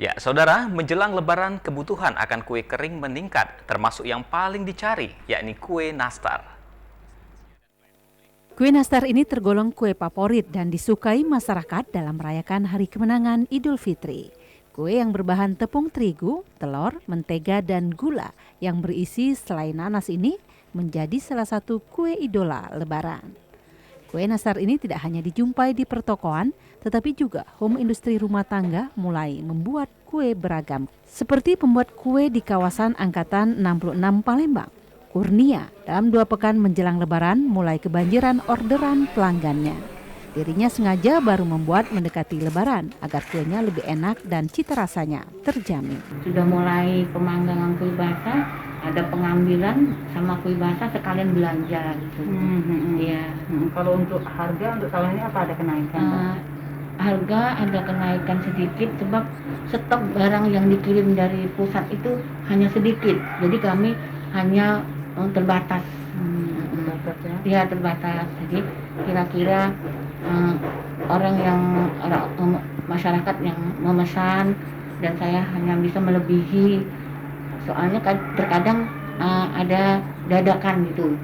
Ya, saudara, menjelang Lebaran kebutuhan akan kue kering meningkat, termasuk yang paling dicari, yakni kue nastar. Kue nastar ini tergolong kue favorit dan disukai masyarakat dalam merayakan Hari Kemenangan Idul Fitri. Kue yang berbahan tepung terigu, telur, mentega, dan gula yang berisi selai nanas ini menjadi salah satu kue idola Lebaran. Kue nastar ini tidak hanya dijumpai di pertokoan, tetapi juga home industri rumah tangga mulai membuat kue beragam. Seperti pembuat kue di kawasan Angkatan 66 Palembang. Kurnia dalam 2 pekan menjelang Lebaran mulai kebanjiran orderan pelanggannya. Dirinya sengaja baru membuat mendekati Lebaran agar kuenya lebih enak dan cita rasanya terjamin. Sudah mulai pemanggangan kue basah, ada pengambilan sama kue basah sekalian belanja gitu. Iya. Kalau untuk harga untuk tahun ini apa ada kenaikan? Harga ada kenaikan sedikit sebab stok barang yang dikirim dari pusat itu hanya sedikit. Jadi kami hanya terbatas. Terbatas ya? Ya terbatas. Jadi kira-kira masyarakat yang memesan dan saya hanya bisa melebihi. Soalnya terkadang ada dadakan gitu.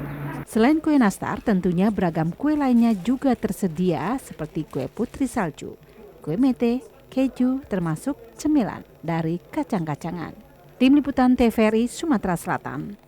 Selain kue nastar, tentunya beragam kue lainnya juga tersedia seperti kue putri salju, kue mete, keju, termasuk cemilan dari kacang-kacangan. Tim Liputan TVRI Sumatera Selatan.